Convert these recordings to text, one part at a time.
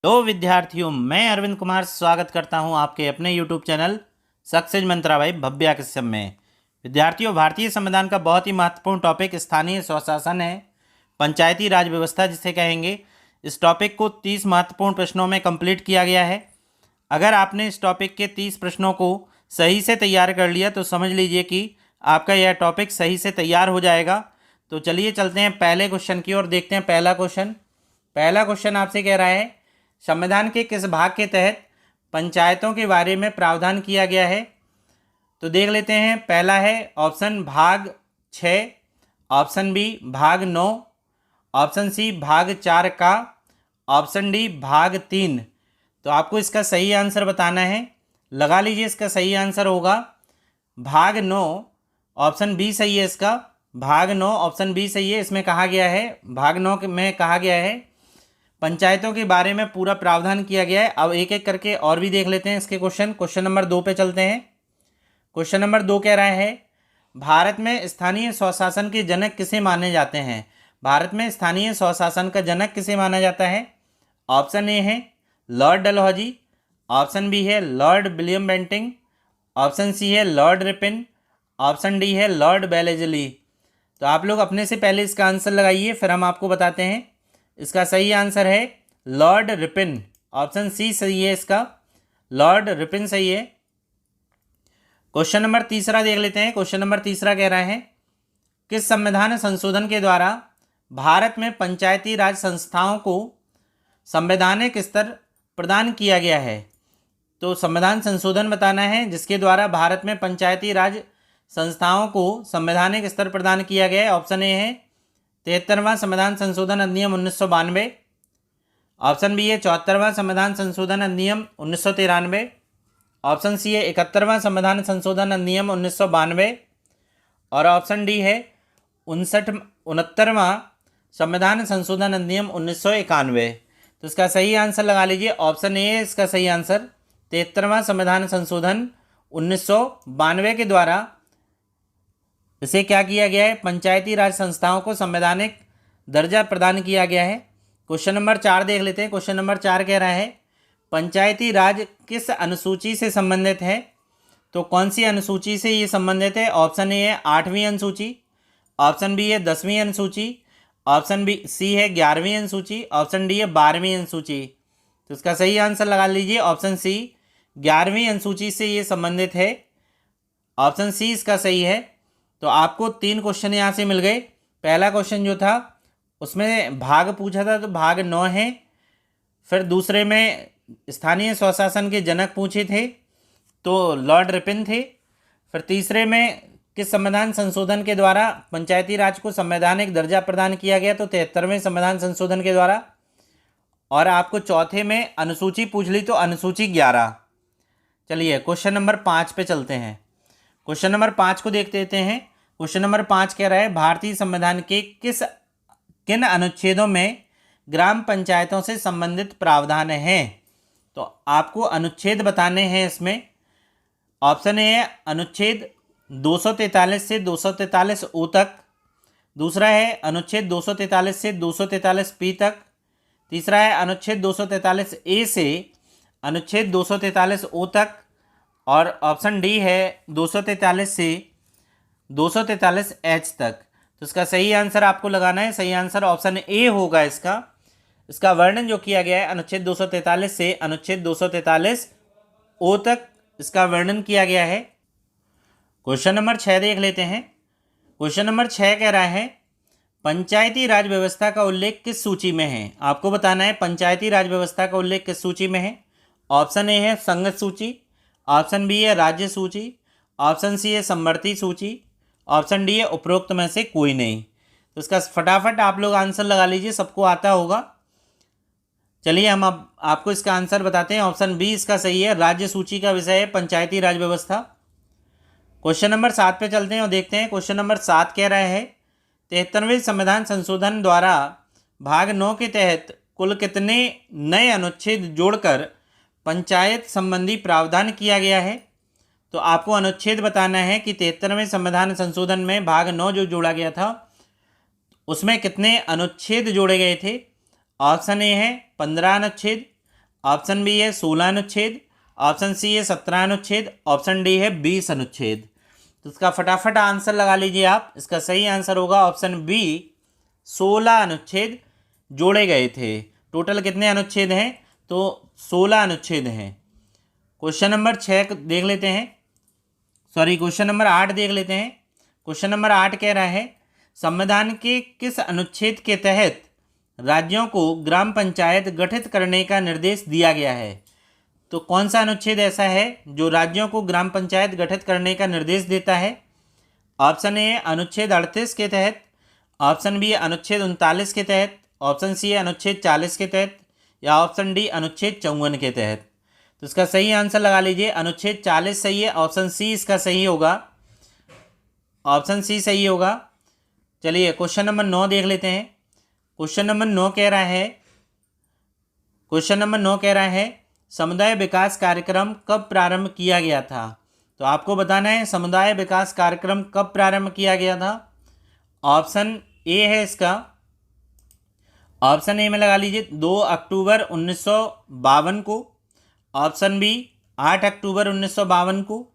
तो विद्यार्थियों, मैं अरविंद कुमार स्वागत करता हूं आपके अपने यूट्यूब चैनल सक्सेस मंत्रा भाई भव्या किस्म में। विद्यार्थियों, भारतीय संविधान का बहुत ही महत्वपूर्ण टॉपिक स्थानीय स्वशासन है, पंचायती राज व्यवस्था जिसे कहेंगे। इस टॉपिक को 30 महत्वपूर्ण प्रश्नों में कंप्लीट किया गया है। अगर आपने इस टॉपिक के 30 प्रश्नों को सही से तैयार कर लिया तो समझ लीजिए कि आपका यह टॉपिक सही से तैयार हो जाएगा। तो चलिए चलते हैं पहले क्वेश्चन की ओर, देखते हैं पहला क्वेश्चन आपसे कह रहा है, संविधान के किस भाग के तहत पंचायतों के बारे में प्रावधान किया गया है। तो देख लेते हैं। पहला है ऑप्शन भाग 6, ऑप्शन बी भाग 9, ऑप्शन सी भाग 4 का, ऑप्शन डी भाग 3। तो आपको इसका सही आंसर बताना है। लगा लीजिए, इसका सही आंसर होगा भाग 9। ऑप्शन बी सही है इसका, भाग 9 ऑप्शन बी सही है। इसमें कहा गया है, भाग 9 में कहा गया है पंचायतों के बारे में पूरा प्रावधान किया गया है। अब एक एक करके और भी देख लेते हैं इसके क्वेश्चन नंबर 2 पे चलते हैं। क्वेश्चन नंबर 2 कह रहा है, भारत में स्थानीय स्वशासन के जनक किसे माने जाते हैं। भारत में स्थानीय स्वशासन का जनक किसे माना जाता है। ऑप्शन ए है लॉर्ड डलहौजी, ऑप्शन बी है Lord William Bentinck, option C है लॉर्ड रिपन, ऑप्शन डी है लॉर्ड वेलेस्ली। तो आप लोग अपने से पहले इसका आंसर लगाइए, फिर हम आपको बताते हैं। इसका सही आंसर है लॉर्ड रिपन। ऑप्शन सी सही है इसका, लॉर्ड रिपन सही है। क्वेश्चन नंबर 3 देख लेते हैं। क्वेश्चन नंबर 3 कह रहा है, किस संविधान संशोधन के द्वारा भारत में पंचायती राज संस्थाओं को संवैधानिक स्तर प्रदान किया गया है। तो संविधान संशोधन बताना है जिसके द्वारा भारत में पंचायती राज संस्थाओं को संवैधानिक स्तर प्रदान किया गया है। ऑप्शन ए है 73वां संविधान संशोधन अधिनियम 1992, ऑप्शन बी है 74वां संविधान संशोधन अधिनियम 1993, ऑप्शन सी है 71वां संविधान संशोधन अधिनियम 1992 और ऑप्शन डी है 69वां संविधान संशोधन अधिनियम 1991। तो इसका सही आंसर लगा लीजिए, ऑप्शन ए है इसका सही आंसर। 73वां संविधान संशोधन 1992 के द्वारा इसे क्या किया गया है, पंचायती राज संस्थाओं को संवैधानिक दर्जा प्रदान किया गया है। क्वेश्चन नंबर 4 देख लेते हैं। क्वेश्चन नंबर 4 कह रहा है, पंचायती राज किस अनुसूची से संबंधित है। तो कौन सी अनुसूची से ये संबंधित है। ऑप्शन ए है 8वीं अनुसूची, ऑप्शन बी है 10वीं अनुसूची, ऑप्शन बी सी है 11वीं अनुसूची, ऑप्शन डी है 12वीं अनुसूची। तो इसका सही आंसर लगा लीजिए, ऑप्शन सी 11वीं अनुसूची से ये संबंधित है। ऑप्शन सी इसका सही है। तो आपको 3 क्वेश्चन यहाँ से मिल गए। पहला क्वेश्चन जो था उसमें भाग पूछा था तो भाग 9 है। फिर दूसरे में स्थानीय स्वशासन के जनक पूछे थे तो लॉर्ड रिपन थे। फिर तीसरे में किस संविधान संशोधन के द्वारा पंचायती राज को संवैधानिक दर्जा प्रदान किया गया, तो 73वें संविधान संशोधन के द्वारा। और आपको चौथे में अनुसूची पूछ ली तो अनुसूची 11। चलिए क्वेश्चन नंबर 5 पे चलते हैं। क्वेश्चन नंबर 5 को देख लेते हैं। क्वेश्चन नंबर 5 कह रहा है, भारतीय संविधान के किन अनुच्छेदों में ग्राम पंचायतों से संबंधित प्रावधान हैं। तो आपको अनुच्छेद बताने हैं इसमें। ऑप्शन ए है अनुच्छेद 243 से 243 ओ तक, दूसरा है अनुच्छेद 243 से 243 पी तक, तीसरा है अनुच्छेद 243 ए से अनुच्छेद 243 ओ तक, और ऑप्शन डी है 243 से 243 एच तक। तो इसका सही आंसर आपको लगाना है। सही आंसर ऑप्शन ए होगा इसका वर्णन जो किया गया है अनुच्छेद 243 से अनुच्छेद 243 ओ तक इसका वर्णन किया गया है। क्वेश्चन नंबर 6 देख लेते हैं। क्वेश्चन नंबर 6 कह रहा है, पंचायती राज व्यवस्था का उल्लेख किस सूची में है। आपको बताना है पंचायती राज व्यवस्था का उल्लेख किस सूची में है। ऑप्शन ए है संगत सूची, ऑप्शन बी है राज्य सूची, ऑप्शन सी है समवर्ती सूची, ऑप्शन डी है उपरोक्त में से कोई नहीं। तो इसका फटाफट आप लोग आंसर लगा लीजिए, सबको आता होगा। चलिए हम अब आपको इसका आंसर बताते हैं। ऑप्शन बी इसका सही है, राज्य सूची का विषय है पंचायती राज व्यवस्था। क्वेश्चन नंबर 7 पे चलते हैं और देखते हैं। क्वेश्चन नंबर 7 कह रहा है, 73वें संविधान संशोधन द्वारा भाग 9 के तहत कुल कितने नए अनुच्छेद जोड़कर पंचायत संबंधी प्रावधान किया गया है। तो आपको अनुच्छेद बताना है कि 73वें संविधान संशोधन में भाग 9 जो जोड़ा गया था उसमें कितने अनुच्छेद जोड़े गए थे। ऑप्शन ए है 15 अनुच्छेद, ऑप्शन बी है 16 अनुच्छेद, ऑप्शन सी है 17 अनुच्छेद, ऑप्शन डी है 20 अनुच्छेद। तो इसका फटाफट आंसर लगा लीजिए आप। इसका सही आंसर होगा ऑप्शन बी, 16 अनुच्छेद जोड़े गए थे। टोटल कितने अनुच्छेद हैं? तो 16 अनुच्छेद हैं। क्वेश्चन नंबर 6 देख लेते हैं, सॉरी क्वेश्चन नंबर 8 देख लेते हैं। क्वेश्चन नंबर 8 कह रहा है संविधान के किस अनुच्छेद के तहत राज्यों को ग्राम पंचायत गठित करने का निर्देश दिया गया है? तो कौन सा अनुच्छेद ऐसा है जो राज्यों को ग्राम पंचायत गठित करने का निर्देश देता है? ऑप्शन ए अनुच्छेद 38 के तहत, ऑप्शन बी अनुच्छेद 39 के तहत, ऑप्शन सी अनुच्छेद 40 के तहत, या ऑप्शन डी अनुच्छेद 54 के तहत। तो इसका सही आंसर लगा लीजिए, अनुच्छेद 40 सही है, ऑप्शन सी इसका सही होगा, ऑप्शन सी सही होगा। चलिए क्वेश्चन नंबर 9 देख लेते हैं। क्वेश्चन नंबर 9 कह रहा है, क्वेश्चन नंबर 9 कह रहा है समुदाय विकास कार्यक्रम कब प्रारंभ किया गया था? तो आपको बताना है समुदाय विकास कार्यक्रम कब प्रारंभ किया गया था। ऑप्शन ए है इसका, ऑप्शन ए में लगा लीजिए 2 अक्टूबर 1952 को, ऑप्शन बी 8 अक्टूबर 1952 को,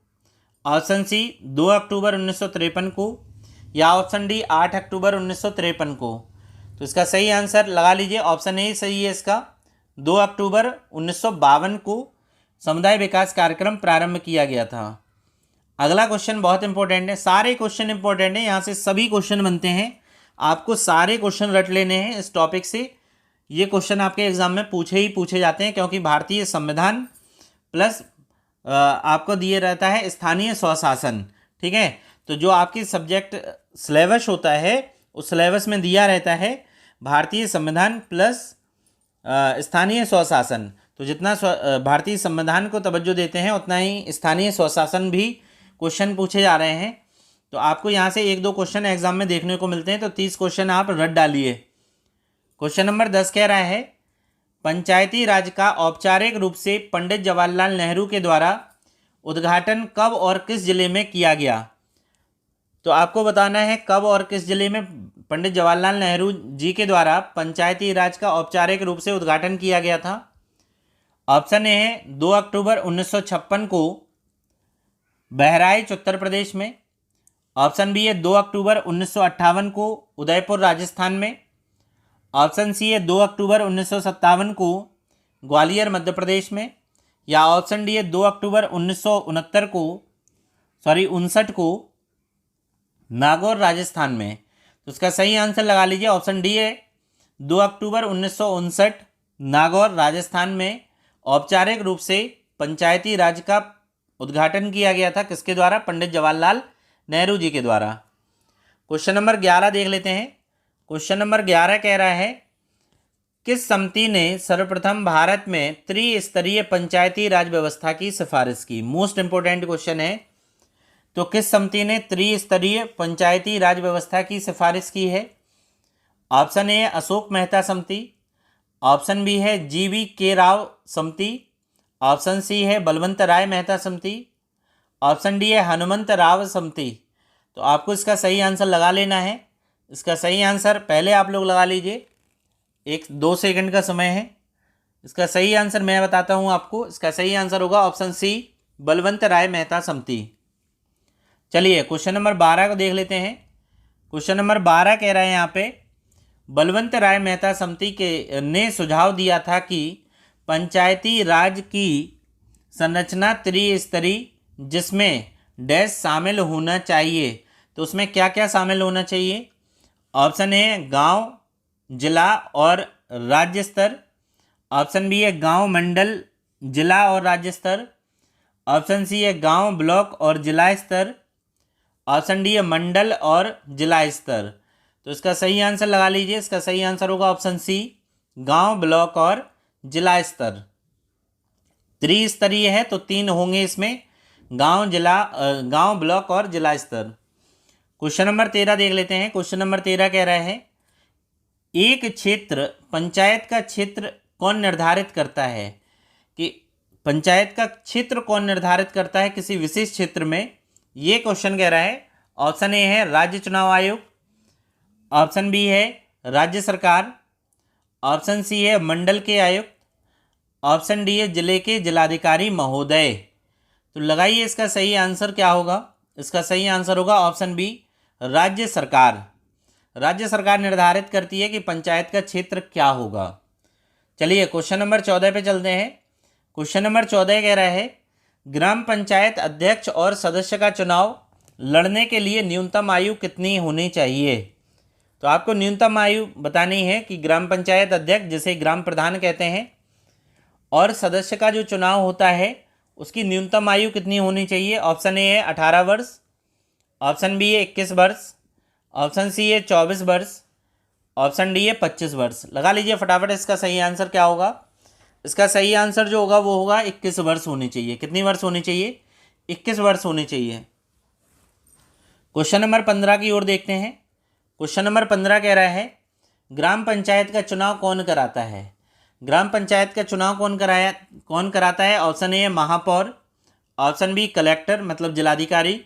ऑप्शन सी 2 अक्टूबर 1953 को, या ऑप्शन डी 8 अक्टूबर 1953 को। तो इसका सही आंसर लगा लीजिए, ऑप्शन ए सही है इसका, 2 अक्टूबर 1952 को समुदाय विकास कार्यक्रम प्रारंभ किया गया था। अगला क्वेश्चन बहुत इंपॉर्टेंट है, सारे क्वेश्चन इंपॉर्टेंट हैं, यहाँ से सभी क्वेश्चन बनते हैं, आपको सारे क्वेश्चन रट लेने हैं इस टॉपिक से। ये क्वेश्चन आपके एग्जाम में पूछे जाते हैं क्योंकि भारतीय संविधान प्लस आपको दिए रहता है स्थानीय स्वशासन, ठीक है। तो जो आपकी सब्जेक्ट सिलेबस होता है उस सिलेबस में दिया रहता है भारतीय संविधान प्लस स्थानीय स्वशासन। तो जितना भारतीय संविधान को तवज्जो देते हैं उतना ही स्थानीय स्वशासन भी क्वेश्चन पूछे जा रहे हैं। तो आपको यहाँ से 1-2 क्वेश्चन एग्जाम में देखने को मिलते हैं, तो 30 क्वेश्चन आप रट डालिए। क्वेश्चन नंबर 10 कह रहा है पंचायती राज का औपचारिक रूप से पंडित जवाहरलाल नेहरू के द्वारा उद्घाटन कब और किस जिले में किया गया? तो आपको बताना है कब और किस जिले में पंडित जवाहरलाल नेहरू जी के द्वारा पंचायती राज का औपचारिक रूप से उद्घाटन किया गया था। ऑप्शन ए है 2 अक्टूबर 1956 को बहराइच उत्तर प्रदेश में, ऑप्शन बी है 2 अक्टूबर 1958 को उदयपुर राजस्थान में, ऑप्शन सी है 2 अक्टूबर 1957 को ग्वालियर मध्य प्रदेश में, या ऑप्शन डी है 2 अक्टूबर 1969 को 59 को नागौर राजस्थान में। तो उसका सही आंसर लगा लीजिए, ऑप्शन डी है 2 अक्टूबर 1959 नागौर राजस्थान में औपचारिक रूप से पंचायती राज का उद्घाटन किया गया था। किसके द्वारा? पंडित जवाहरलाल नेहरू जी के द्वारा। क्वेश्चन नंबर 11 देख लेते हैं। क्वेश्चन नंबर 11 कह रहा है किस समिति ने सर्वप्रथम भारत में त्रिस्तरीय पंचायती राज व्यवस्था की सिफारिश की? मोस्ट इंपोर्टेंट क्वेश्चन है। तो किस समिति ने त्रिस्तरीय पंचायती राज व्यवस्था की सिफारिश की है? ऑप्शन ए अशोक मेहता समिति, ऑप्शन बी है GV राव समिति, ऑप्शन सी है बलवंत राय मेहता समिति, ऑप्शन डी है हनुमंत राव समिति। तो आपको इसका सही आंसर लगा लेना है। इसका सही आंसर पहले आप लोग लगा लीजिए, 1-2 सेकंड का समय है। इसका सही आंसर मैं बताता हूँ आपको। इसका सही आंसर होगा ऑप्शन सी बलवंत राय मेहता समिति। चलिए क्वेश्चन नंबर 12 को देख लेते हैं। क्वेश्चन नंबर 12 कह रहा है यहाँ पे बलवंत राय मेहता समिति के ने सुझाव दिया था कि पंचायती राज की संरचना त्रिस्तरीय जिसमें डैश शामिल होना चाहिए। तो उसमें क्या क्या शामिल होना चाहिए? ऑप्शन ए गांव, जिला और राज्य स्तर, ऑप्शन बी है गांव, मंडल, जिला और राज्य स्तर, ऑप्शन सी है गांव, ब्लॉक और जिला स्तर, ऑप्शन डी है मंडल और जिला स्तर। तो इसका सही आंसर लगा लीजिए। इसका सही आंसर होगा ऑप्शन सी गांव, ब्लॉक और जिला स्तर। त्रिस्तरीय है तो 3 होंगे इसमें, गांव, जिला, गांव, ब्लॉक और जिला स्तर। क्वेश्चन नंबर 13 देख लेते हैं। क्वेश्चन नंबर 13 कह रहा है एक क्षेत्र पंचायत का क्षेत्र कौन निर्धारित करता है? कि पंचायत का क्षेत्र कौन निर्धारित करता है किसी विशेष क्षेत्र में? ये क्वेश्चन कह रहा है। ऑप्शन ए है राज्य चुनाव आयोग, ऑप्शन बी है राज्य सरकार, ऑप्शन सी है मंडल के आयुक्त, ऑप्शन डी है जिले के जिलाधिकारी महोदय। तो लगाइए इसका सही आंसर क्या होगा। इसका सही आंसर होगा ऑप्शन बी, राज्य सरकार। राज्य सरकार निर्धारित करती है कि पंचायत का क्षेत्र क्या होगा। चलिए क्वेश्चन नंबर 14 पे चलते हैं। क्वेश्चन नंबर 14 कह रहा है ग्राम पंचायत अध्यक्ष और सदस्य का चुनाव लड़ने के लिए न्यूनतम आयु कितनी होनी चाहिए। तो आपको न्यूनतम आयु बतानी है कि ग्राम पंचायत अध्यक्ष, जिसे ग्राम प्रधान कहते हैं, और सदस्य का जो चुनाव होता है उसकी न्यूनतम आयु कितनी होनी चाहिए। ऑप्शन ए है 18 वर्ष, ऑप्शन बी है 21 वर्ष, ऑप्शन सी है 24 वर्ष, ऑप्शन डी है 25 वर्ष। लगा लीजिए फटाफट इसका सही आंसर क्या होगा। इसका सही आंसर जो होगा वो होगा 21 वर्ष होनी चाहिए। कितनी वर्ष होनी चाहिए? 21 वर्ष होनी चाहिए। क्वेश्चन नंबर 15 की ओर देखते हैं। क्वेश्चन नंबर 15 कह रहा है ग्राम पंचायत का चुनाव कौन कराता है। ग्राम पंचायत का चुनाव कौन कराता है। ऑप्शन ए महापौर, ऑप्शन बी कलेक्टर मतलब जिलाधिकारी,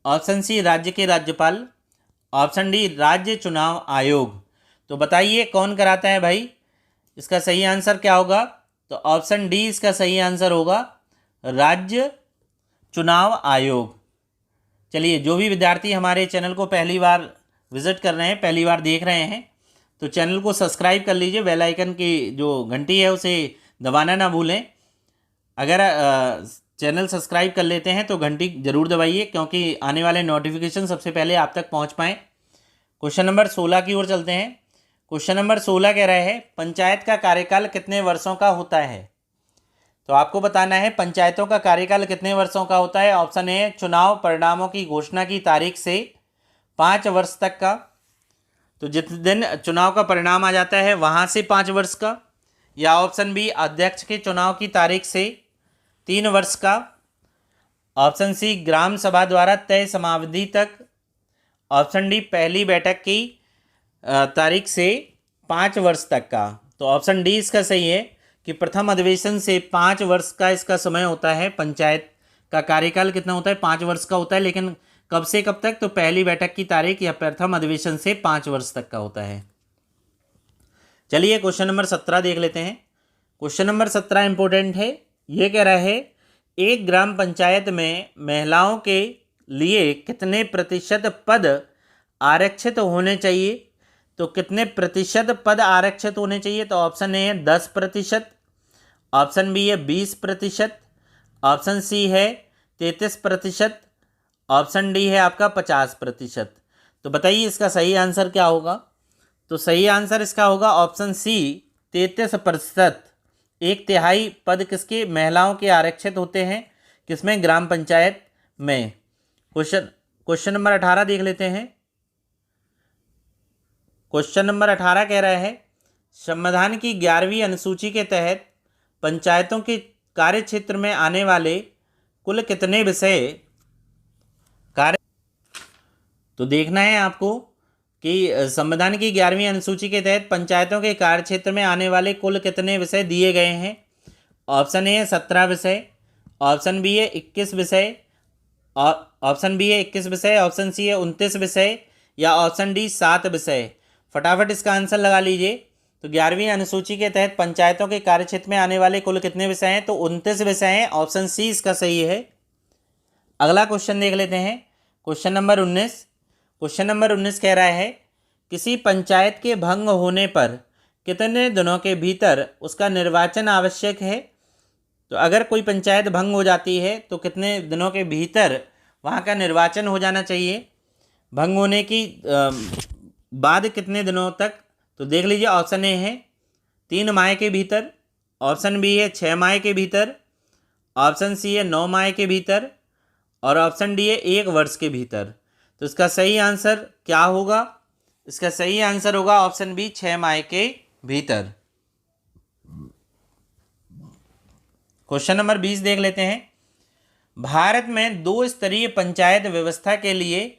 ऑप्शन सी राज्य के राज्यपाल, ऑप्शन डी राज्य चुनाव आयोग। तो बताइए कौन कराता है भाई। इसका सही आंसर क्या होगा। तो ऑप्शन डी इसका सही आंसर होगा, राज्य चुनाव आयोग। चलिए जो भी विद्यार्थी हमारे चैनल को पहली बार विजिट कर रहे हैं, पहली बार देख रहे हैं, तो चैनल को सब्सक्राइब कर लीजिए। बेल आइकन की जो घंटी है उसे दबाना ना भूलें। अगर चैनल सब्सक्राइब कर लेते हैं तो घंटी जरूर दबाइए, क्योंकि आने वाले नोटिफिकेशन सबसे पहले आप तक पहुंच पाएँ। क्वेश्चन नंबर 16 की ओर चलते हैं। क्वेश्चन नंबर 16 कह रहा है पंचायत का कार्यकाल कितने वर्षों का होता है। तो आपको बताना है पंचायतों का कार्यकाल कितने वर्षों का होता है। ऑप्शन ए चुनाव परिणामों की घोषणा की तारीख से 5 वर्ष तक का, तो जिस दिन चुनाव का परिणाम आ जाता है वहाँ से 5 वर्ष का, या ऑप्शन बी अध्यक्ष के चुनाव की तारीख से 3 वर्ष का, ऑप्शन सी ग्राम सभा द्वारा तय समावधि तक, ऑप्शन डी पहली बैठक की तारीख से 5 वर्ष तक का। तो ऑप्शन डी इसका सही है कि प्रथम अधिवेशन से 5 वर्ष का इसका समय होता है। पंचायत का कार्यकाल कितना होता है? 5 वर्ष का होता है। लेकिन कब से कब तक? तो पहली बैठक की तारीख या प्रथम अधिवेशन से 5 वर्ष तक का होता है। चलिए क्वेश्चन नंबर 17 देख लेते हैं। क्वेश्चन नंबर 17 इंपॉर्टेंट है। ये कह रहा है एक ग्राम पंचायत में महिलाओं के लिए कितने प्रतिशत पद आरक्षित होने चाहिए। तो कितने प्रतिशत पद आरक्षित होने चाहिए। तो ऑप्शन ए है 10%, ऑप्शन बी है 20%, ऑप्शन सी है 33%, ऑप्शन डी है आपका 50%। तो बताइए इसका सही आंसर क्या होगा। तो सही आंसर इसका होगा ऑप्शन सी 33%। 1/3 पद किसके? महिलाओं के आरक्षित होते हैं। किसमें? ग्राम पंचायत में। क्वेश्चन नंबर 18 देख लेते हैं। क्वेश्चन नंबर 18 कह रहा है संविधान की 11वीं अनुसूची के तहत पंचायतों के कार्य क्षेत्र में आने वाले कुल कितने विषय कार्य। तो देखना है आपको कि संविधान की 11वीं अनुसूची के तहत पंचायतों के कार्य क्षेत्र में आने वाले कुल कितने विषय दिए गए हैं। ऑप्शन ए है 17 विषय, ऑप्शन बी है 21 विषय, ऑप्शन बी है 21 विषय, ऑप्शन सी है 29 विषय, या ऑप्शन डी 7 विषय। फटाफट इसका आंसर लगा लीजिए। तो 11वीं अनुसूची के तहत पंचायतों के कार्यक्षेत्र में आने वाले कुल कितने विषय हैं। तो 29 विषय हैं। ऑप्शन सी इसका सही है। अगला क्वेश्चन देख लेते हैं। Question number 19। क्वेश्चन नंबर 19 कह रहा है किसी पंचायत के भंग होने पर कितने दिनों के भीतर उसका निर्वाचन आवश्यक है। तो अगर कोई पंचायत भंग हो जाती है तो कितने दिनों के भीतर वहाँ का निर्वाचन हो जाना चाहिए। भंग होने की बाद कितने दिनों तक। तो देख लीजिए ऑप्शन ए है 3 माह के भीतर, ऑप्शन बी है 6 माह के भीतर, ऑप्शन सी है 9 माह के भीतर, और ऑप्शन डी है 1 वर्ष के भीतर। तो इसका सही आंसर क्या होगा। इसका सही आंसर होगा ऑप्शन बी 6 माह के भीतर। क्वेश्चन नंबर 20 देख लेते हैं। भारत में 2 स्तरीय पंचायत व्यवस्था के लिए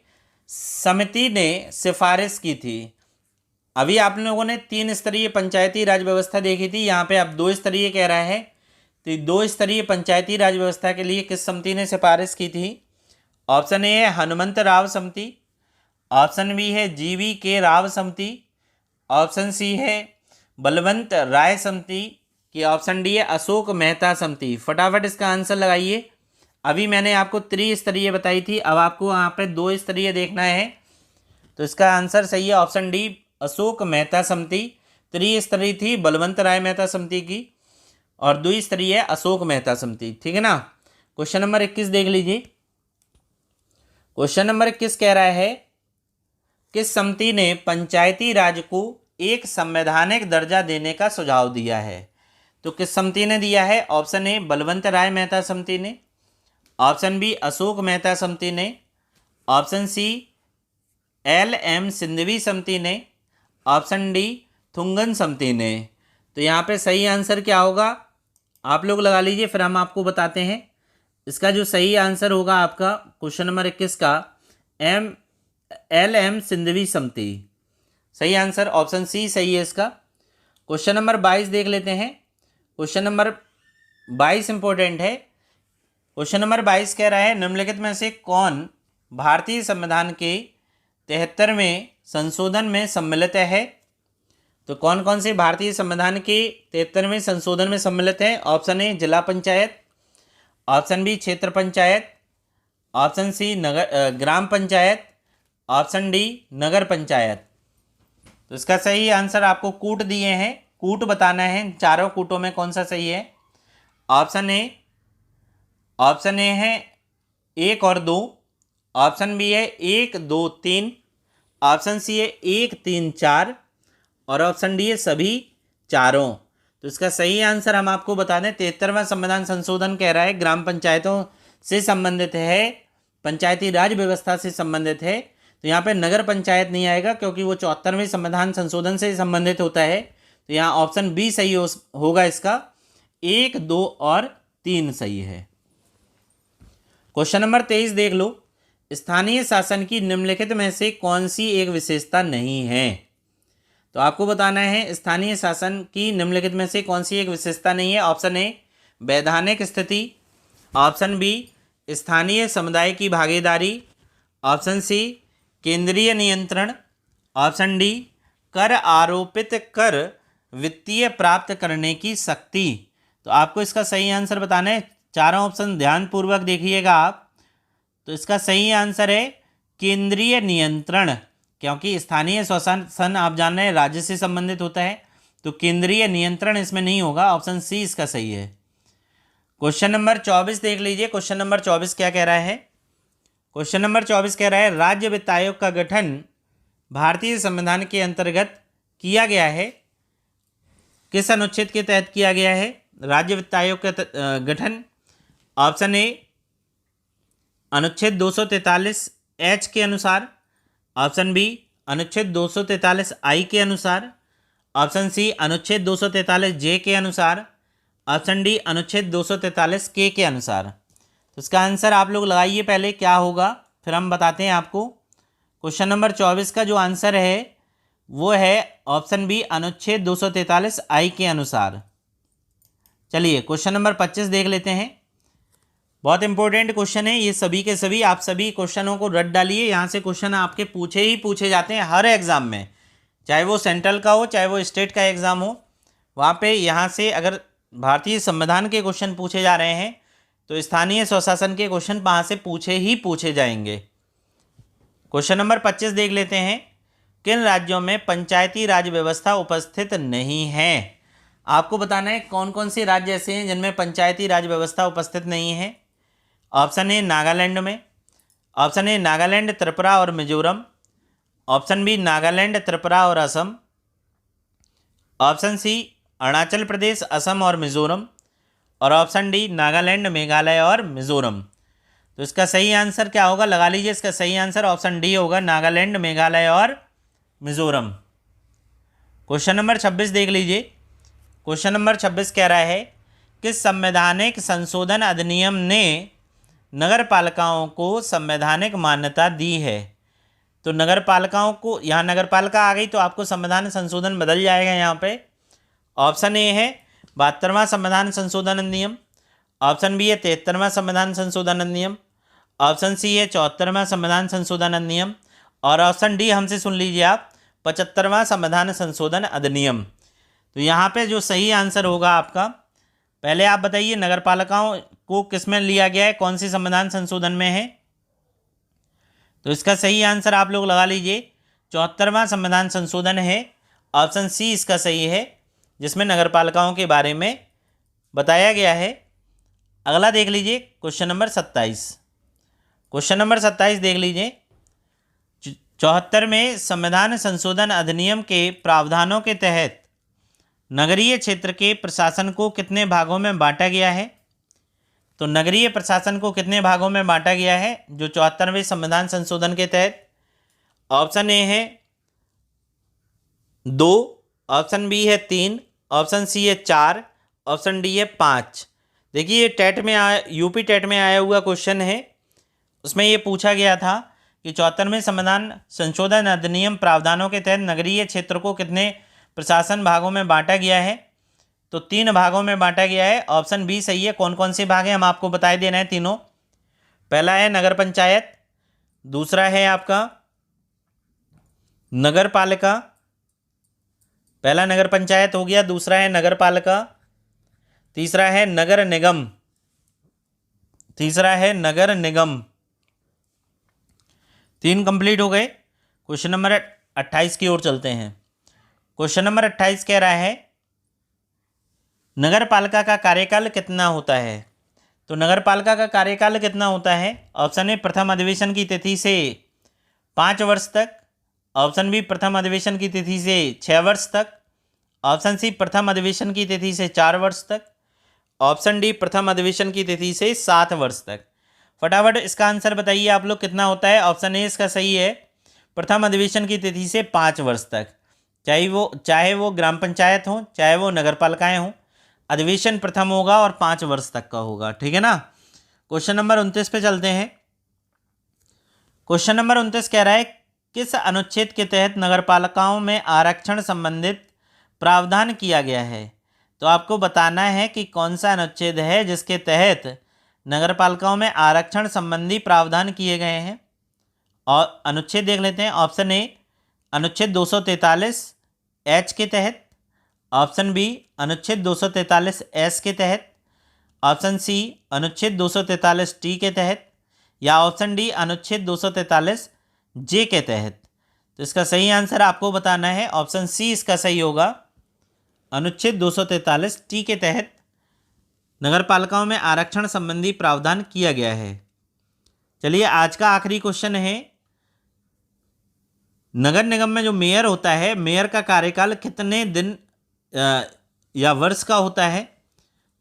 समिति ने सिफारिश की थी। अभी आप लोगों ने 3 स्तरीय पंचायती राज व्यवस्था देखी थी, यहाँ पे अब 2 स्तरीय कह रहा है। तो 2 स्तरीय पंचायती राज व्यवस्था के लिए किस समिति ने सिफारिश की थी। ऑप्शन ए है हनुमंत राव समिति, ऑप्शन बी है GV के राव समिति, ऑप्शन सी है बलवंत राय समिति कि ऑप्शन डी है अशोक मेहता समिति। फटाफट इसका आंसर लगाइए। अभी मैंने आपको त्रिस्तरीय बताई थी, अब आपको वहाँ पे 2 स्तरीय देखना है। तो इसका आंसर सही है ऑप्शन डी अशोक मेहता समिति। त्रिस्तरीय थी बलवंत राय मेहता समिति की और द्विस्तरीय है अशोक मेहता समिति। ठीक है ना। क्वेश्चन नंबर 21 देख लीजिए। क्वेश्चन नंबर 21 कह रहा है किस समिति ने पंचायती राज को एक संवैधानिक दर्जा देने का सुझाव दिया है। तो किस समिति ने दिया है। ऑप्शन ए बलवंत राय मेहता समिति ने, ऑप्शन बी अशोक मेहता समिति ने, ऑप्शन सी LM सिंघवी समिति ने, ऑप्शन डी थुंगन समिति ने। तो यहाँ पे सही आंसर क्या होगा आप लोग लगा लीजिए, फिर हम आपको बताते हैं। इसका जो सही आंसर होगा आपका क्वेश्चन नंबर 21 का LM सिंघवी समिति। सही आंसर ऑप्शन सी सही है इसका। क्वेश्चन नंबर 22 देख लेते हैं। क्वेश्चन नंबर 22 इंपॉर्टेंट है। क्वेश्चन नंबर 22 कह रहा है निम्नलिखित में से कौन भारतीय संविधान के 73वें संशोधन में सम्मिलित है। तो कौन कौन से भारतीय संविधान के 73वें संशोधन में सम्मिलित है। ऑप्शन ए जिला पंचायत, ऑप्शन बी क्षेत्र पंचायत, ऑप्शन सी ग्राम पंचायत, ऑप्शन डी नगर पंचायत। तो इसका सही आंसर आपको कूट दिए हैं, कूट बताना है चारों कूटों में कौन सा सही है। ऑप्शन ए है 1 और 2, ऑप्शन बी है 1 2 3, ऑप्शन सी है 1 3 4 और ऑप्शन डी है सभी चारों। तो इसका सही आंसर हम आपको बता दें 73वां संविधान संशोधन कह रहा है ग्राम पंचायतों से संबंधित है, पंचायती राज व्यवस्था से संबंधित है। तो यहाँ पे नगर पंचायत नहीं आएगा क्योंकि वो 74वें संविधान संशोधन से संबंधित होता है। तो यहाँ ऑप्शन बी सही होगा इसका, 1 2 और 3 सही है। क्वेश्चन नंबर 23 देख लो। स्थानीय शासन की निम्नलिखित में से कौन सी एक विशेषता नहीं है। तो आपको बताना है स्थानीय शासन की निम्नलिखित में से कौन सी एक विशेषता नहीं है। ऑप्शन ए वैधानिक स्थिति, ऑप्शन बी स्थानीय समुदाय की भागीदारी, ऑप्शन सी केंद्रीय नियंत्रण, ऑप्शन डी कर आरोपित कर वित्तीय प्राप्त करने की शक्ति। तो आपको इसका सही आंसर बताना है। चारों ऑप्शन ध्यानपूर्वक देखिएगा आप। तो इसका सही आंसर है केंद्रीय नियंत्रण, क्योंकि स्थानीय शासन आप जान रहे हैं राज्य से संबंधित होता है, तो केंद्रीय नियंत्रण इसमें नहीं होगा। ऑप्शन सी इसका सही है। क्वेश्चन नंबर 24 देख लीजिए। क्वेश्चन नंबर 24 क्या कह रहा है। क्वेश्चन नंबर 24 कह रहा है राज्य वित्त आयोग का गठन भारतीय संविधान के अंतर्गत किया गया है। किस अनुच्छेद के तहत किया गया है राज्य वित्त आयोग का गठन। ऑप्शन ए अनुच्छेद 243H के अनुसार, ऑप्शन बी अनुच्छेद 243I के अनुसार, ऑप्शन सी अनुच्छेद 243J के अनुसार, ऑप्शन डी अनुच्छेद 243K के अनुसार। तो इसका आंसर आप लोग लगाइए पहले क्या होगा, फिर हम बताते हैं आपको। क्वेश्चन नंबर 24 का जो आंसर है वो है ऑप्शन बी अनुच्छेद 243I के अनुसार। चलिए क्वेश्चन नंबर 25 देख लेते हैं। बहुत इंपॉर्टेंट क्वेश्चन है ये, सभी के सभी आप सभी क्वेश्चनों को रट डालिए। यहाँ से क्वेश्चन आपके पूछे जाते हैं हर एग्ज़ाम में, चाहे वो सेंट्रल का हो चाहे वो स्टेट का एग्ज़ाम हो। वहाँ पे यहाँ से अगर भारतीय संविधान के क्वेश्चन पूछे जा रहे हैं तो स्थानीय स्वशासन के क्वेश्चन वहाँ से पूछे जाएंगे। क्वेश्चन नंबर 25 देख लेते हैं। किन राज्यों में पंचायती राज व्यवस्था उपस्थित नहीं है। आपको बताना है कौन कौन से राज्य ऐसे हैं जिनमें पंचायती राज व्यवस्था उपस्थित नहीं है। ऑप्शन ए नागालैंड में, ऑप्शन ए नागालैंड, त्रिपुरा और मिजोरम, ऑप्शन बी नागालैंड, त्रिपुरा और असम, ऑप्शन सी अरुणाचल प्रदेश, असम और मिजोरम, और ऑप्शन डी नागालैंड, मेघालय और मिजोरम। तो इसका सही आंसर क्या होगा लगा लीजिए। इसका सही आंसर ऑप्शन डी होगा, नागालैंड, मेघालय और मिजोरम। क्वेश्चन नंबर 26 देख लीजिए। क्वेश्चन नंबर 26 कह रहा है किस संवैधानिक संशोधन अधिनियम ने नगर पालिकाओं को संवैधानिक मान्यता दी है। तो नगर पालिकाओं को, यहाँ नगर पालिका आ गई तो आपको संविधान संशोधन बदल जाएगा यहाँ पे। ऑप्शन ए है 72वां संविधान संशोधन अधिनियम, ऑप्शन बी है 73वां संविधान संशोधन अधिनियम, ऑप्शन सी है 74वां संविधान संशोधन अधिनियम, और ऑप्शन डी हमसे सुन लीजिए आप 75वां संविधान संशोधन अधिनियम। तो यहाँ पे जो सही आंसर होगा आपका, पहले आप बताइए नगर पालिकाओं को किस में लिया गया है, कौन सी संविधान संशोधन में है। तो इसका सही आंसर आप लोग लगा लीजिए 74वां संविधान संशोधन है, ऑप्शन सी इसका सही है, जिसमें नगर पालिकाओं के बारे में बताया गया है। अगला देख लीजिए क्वेश्चन नंबर 27। क्वेश्चन नंबर 27 देख लीजिए। 74वें संविधान संशोधन अधिनियम के प्रावधानों के तहत नगरीय क्षेत्र के प्रशासन को कितने भागों में बांटा गया है। तो नगरीय प्रशासन को कितने भागों में बांटा गया है जो 74वें संविधान संशोधन के तहत। ऑप्शन ए है 2, ऑप्शन बी है 3, ऑप्शन सी है 4, ऑप्शन डी है 5। देखिए ये टेट में यूपी टेट में आया हुआ क्वेश्चन है। उसमें ये पूछा गया था कि 74वें संविधान संशोधन अधिनियम प्रावधानों के तहत नगरीय क्षेत्र को कितने प्रशासन भागों में बांटा गया है। तो 3 भागों में बांटा गया है। ऑप्शन बी सही है। कौन कौन से भाग हैं हम आपको बताए दे रहे हैं तीनों। पहला है नगर पंचायत, दूसरा है आपका नगर पालिका, पहला नगर पंचायत हो गया, दूसरा है नगर पालिका, तीसरा है नगर निगम, तीसरा है नगर निगम। 3 कंप्लीट हो गए। क्वेश्चन नंबर 28 की ओर चलते हैं। क्वेश्चन नंबर 28 कह रहा है नगर पालिका का कार्यकाल कितना होता है। तो नगर पालिका का कार्यकाल कितना होता है। ऑप्शन ए प्रथम अधिवेशन की तिथि से 5 वर्ष तक, ऑप्शन बी प्रथम अधिवेशन की तिथि से 6 वर्ष तक, ऑप्शन सी प्रथम अधिवेशन की तिथि से 4 वर्ष तक, ऑप्शन डी प्रथम अधिवेशन की तिथि से 7 वर्ष तक। फटाफट इसका आंसर बताइए आप लोग कितना होता है। ऑप्शन ए इसका सही है, प्रथम अधिवेशन की तिथि से 5 वर्ष तक। चाहे वो ग्राम पंचायत हो, चाहे वो नगर पालिकाएँ हों, अधिवेशन प्रथम होगा और 5 वर्ष तक का होगा। ठीक है ना। क्वेश्चन नंबर 29 पे चलते हैं। क्वेश्चन नंबर 29 कह रहा है किस अनुच्छेद के तहत नगरपालिकाओं में आरक्षण संबंधित प्रावधान किया गया है। तो आपको बताना है कि कौन सा अनुच्छेद है जिसके तहत नगरपालिकाओं में आरक्षण संबंधी प्रावधान किए गए हैं। और अनुच्छेद देख लेते हैं। ऑप्शन ए अनुच्छेद 243 एच के तहत, ऑप्शन बी अनुच्छेद 243 एस के तहत, ऑप्शन सी अनुच्छेद 243 टी के तहत, या ऑप्शन डी अनुच्छेद 243 जे के तहत। तो इसका सही आंसर आपको बताना है। ऑप्शन सी इसका सही होगा, अनुच्छेद 243 टी के तहत नगरपालिकाओं में आरक्षण संबंधी प्रावधान किया गया है। चलिए आज का आखिरी क्वेश्चन है नगर निगम में जो मेयर होता है, मेयर का कार्यकाल कितने दिन या वर्ष का होता है।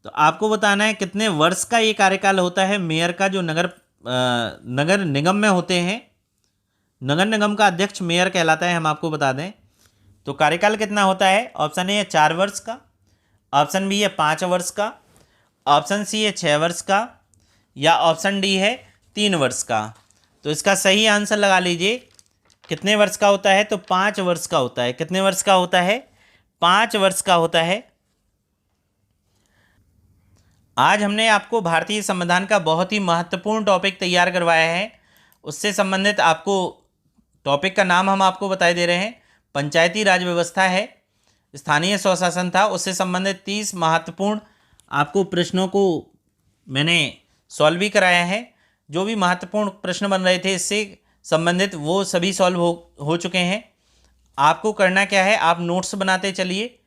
तो आपको बताना है कितने वर्ष का ये कार्यकाल होता है मेयर का, जो नगर निगम में होते हैं। नगर निगम का अध्यक्ष मेयर कहलाता है, हम आपको बता दें। तो कार्यकाल कितना होता है। ऑप्शन ए है 4 वर्ष का, ऑप्शन बी है 5 वर्ष का, ऑप्शन सी है 6 वर्ष का, या ऑप्शन डी है 3 वर्ष का। तो इसका सही आंसर लगा लीजिए कितने वर्ष का होता है। तो 5 वर्ष का होता है। कितने वर्ष का होता है। 5 वर्ष का होता है। आज हमने आपको भारतीय संविधान का बहुत ही महत्वपूर्ण टॉपिक तैयार करवाया है। उससे संबंधित आपको टॉपिक का नाम हम आपको बताए दे रहे हैं। पंचायती राज व्यवस्था है, स्थानीय स्वशासन था, उससे संबंधित 30 महत्वपूर्ण आपको प्रश्नों को मैंने सॉल्व भी कराया है। जो भी महत्वपूर्ण प्रश्न बन रहे थे इससे संबंधित वो सभी सॉल्व हो चुके हैं। आपको करना क्या है, आप नोट्स बनाते चलिए,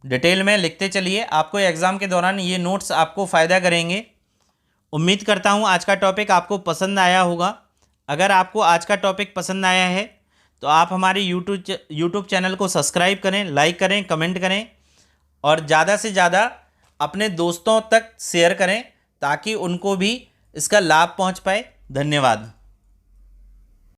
डिटेल में लिखते चलिए। आपको एग्ज़ाम के दौरान ये नोट्स आपको फ़ायदा करेंगे। उम्मीद करता हूँ आज का टॉपिक आपको पसंद आया होगा। अगर आपको आज का टॉपिक पसंद आया है तो आप हमारे यूट्यूब चैनल को सब्सक्राइब करें, लाइक करें, कमेंट करें और ज़्यादा से ज़्यादा अपने दोस्तों तक शेयर करें ताकि उनको भी इसका लाभ पहुँच पाए। धन्यवाद।